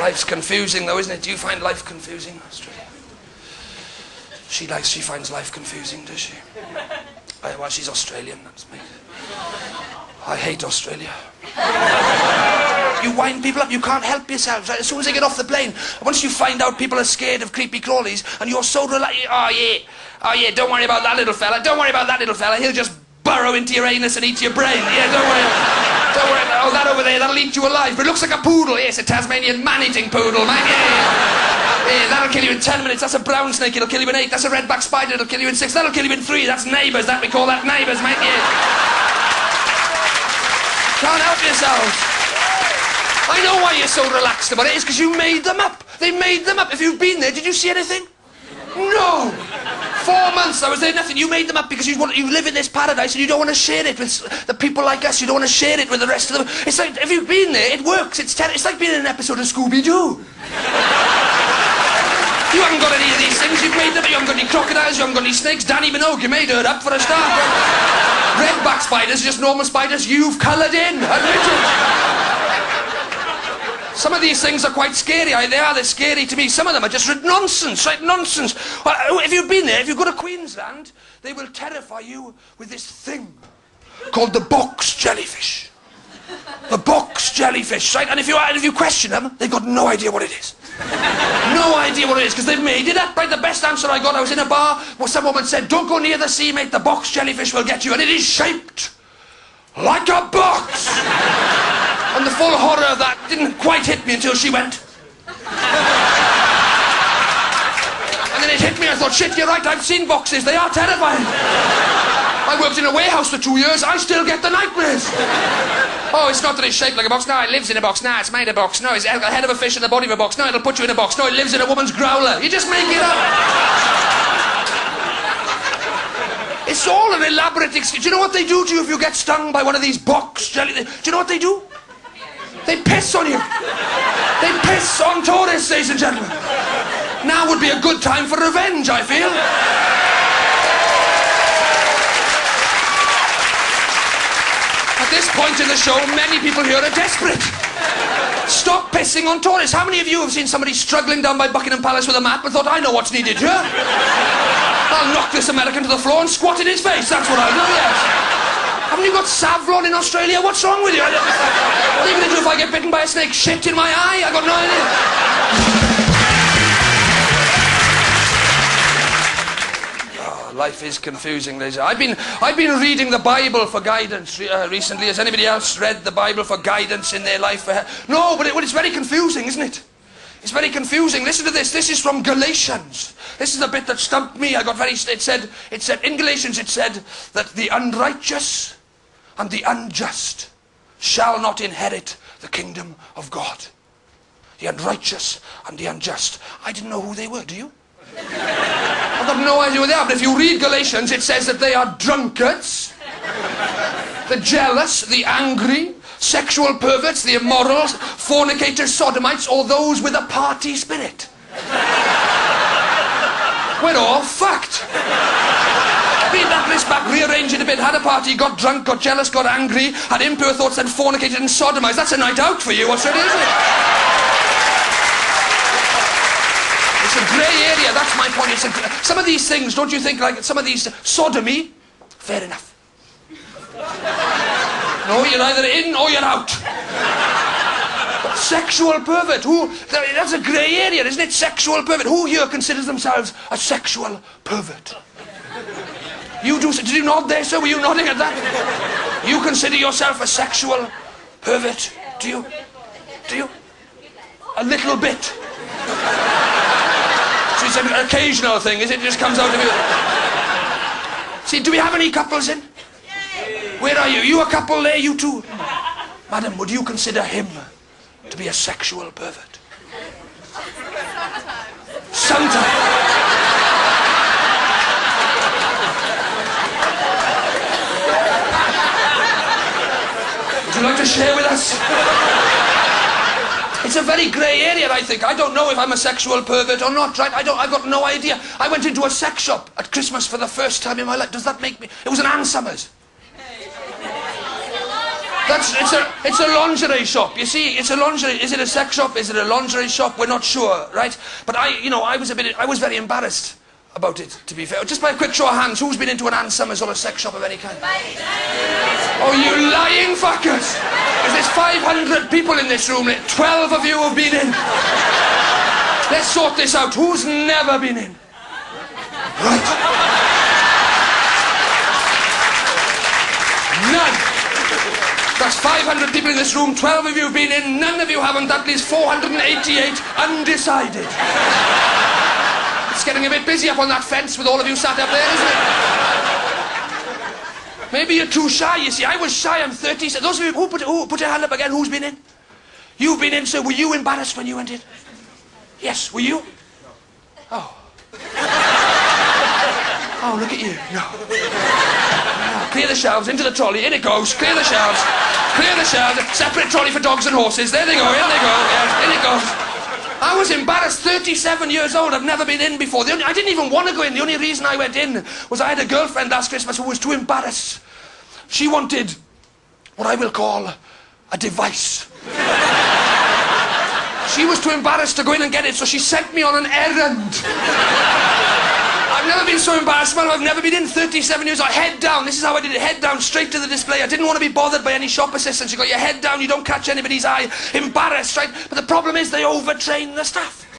Life's confusing though, isn't it? Do you find life confusing, Australia? She finds life confusing, does she? Well, she's Australian, that's me. I hate Australia. You wind people up, you can't help yourselves. Right? As soon as they get off the plane, once you find out people are scared of creepy crawlies, and you're so relaxed, oh yeah, don't worry about that little fella, he'll just burrow into your anus and eat your brain. Yeah, don't worry, oh, that over there, that'll eat you alive, but it looks like a poodle. Yes, a Tasmanian man-eating poodle, mate, yeah, that'll kill you in 10 minutes, that's a brown snake, it'll kill you in 8, that's a redback spider, it'll kill you in 6, that'll kill you in 3, that's neighbours, we call that neighbours, mate, yeah. Can't help yourselves. I know why you're so relaxed about it. It's because you made them up. They made them up. If you've been there, did you see anything? No. 4 months, I was there, nothing. You made them up because you live in this paradise and you don't want to share it with the people like us. You don't want to share it with the rest of them. It's like, if you've been there, it works. It's like being in an episode of Scooby-Doo. You haven't got any of these things. You've made them up. You haven't got any crocodiles. You haven't got any snakes. Danny Minogue, you made her up for a start. Redback spiders, just normal spiders. You've coloured in. Admit it. Some of these things are quite scary. They're scary to me. Some of them are just nonsense, right? Nonsense. If you've been there, if you go to Queensland, they will terrify you with this thing called the box jellyfish. The box jellyfish, right? And if you question them, they've got no idea what it is. No idea what it is, because they've made it up, right? The best answer I got, I was in a bar where some woman said, don't go near the sea, mate, the box jellyfish will get you. And it is shaped like a box. And the full horror of that didn't quite hit me until she went. And then it hit me, I thought, shit, you're right, I've seen boxes, they are terrifying. I worked in a warehouse for 2 years, I still get the nightmares. Oh, it's not that it's shaped like a box, no, it lives in a box, no, it's made a box, no, it's got the head of a fish and the body of a box, no, it'll put you in a box, no, it lives in a woman's growler. You just make it up. It's all an elaborate excuse. Do you know what they do to you if you get stung by one of these box jelly? Do you know what they do? They piss on you. They piss on tourists, ladies and gentlemen. Now would be a good time for revenge, I feel. At this point in the show, many people here are desperate. Stop pissing on tourists. How many of you have seen somebody struggling down by Buckingham Palace with a map and thought, I know what's needed here? I'll knock this American to the floor and squat in his face. That's what I'll do, yes. Haven't you got Savlon in Australia? What's wrong with you? What are you going to do if I get bitten by a snake? Shit in my eye? I got no idea. Oh, life is confusing, ladies. I've been reading the Bible for guidance recently. Has anybody else read the Bible for guidance in their life? No, but it's very confusing, isn't it? It's very confusing. Listen to this. This is from Galatians. This is the bit that stumped me. It said in Galatians, it said that the unrighteous and the unjust shall not inherit the kingdom of God. The unrighteous and the unjust. I didn't know who they were, do you? I've got no idea who they are, but if you read Galatians, it says that they are drunkards, the jealous, the angry, sexual perverts, the immoral, fornicators, sodomites, or those with a party spirit. We're all fucked. Beat that list back, rearrange it a bit, had a party, got drunk, got jealous, got angry, had impure thoughts, then fornicated and sodomized. That's a night out for you, what's it, isn't it? It's a grey area, that's my point. Some of these things, don't you think, like some of these, sodomy, fair enough. No, you're either in or you're out. But sexual pervert, that's a grey area, isn't it? Sexual pervert. Who here considers themselves a sexual pervert? You do, did you nod there, sir? Were you nodding at that? You consider yourself a sexual pervert? Do you? Do you? A little bit. So it's an occasional thing, is it? It just comes out of you. See, do we have any couples in? Where are you? You a couple there, you two? Madam, would you consider him to be a sexual pervert? Sometimes. Would you like to share with us? It's a very grey area, I think. I don't know if I'm a sexual pervert or not, right? I've got no idea. I went into a sex shop at Christmas for the first time in my life. Does that make me... It was an Ann Summers. It's a lingerie shop. You see, it's a lingerie. Is it a sex shop? Is it a lingerie shop? We're not sure, right? But I was very embarrassed about it, to be fair. Just by a quick show of hands, who's been into an Ann Summers or a sex shop of any kind? Oh, you lying fuckers! There's 500 people in this room. 12 of you have been in. Let's sort this out. Who's never been in? Right. None. That's 500 people in this room. 12 of you have been in. None of you haven't. That leaves 488 undecided. It's getting a bit busy up on that fence with all of you sat up there, isn't it? Maybe you're too shy, you see. I was shy, I'm 30. So those of you who put your hand up again, who's been in? You've been in, so were you embarrassed when you went in? Yes, were you? Oh. Oh, look at you. No. Clear the shelves, into the trolley, in it goes, clear the shelves. Clear the shelves, separate trolley for dogs and horses. There they go, in they go, yeah, in it goes. I was embarrassed, 37 years old, I've never been in before. I didn't even want to go in. The only reason I went in was I had a girlfriend last Christmas who was too embarrassed. She wanted what I will call a device. She was too embarrassed to go in and get it, so she sent me on an errand. I've never been so embarrassed, man. I've never been in 37 years. I head down. This is how I did it. Head down, straight to the display. I didn't want to be bothered by any shop assistants. You got your head down, you don't catch anybody's eye. Embarrassed, right? But the problem is they overtrain the staff.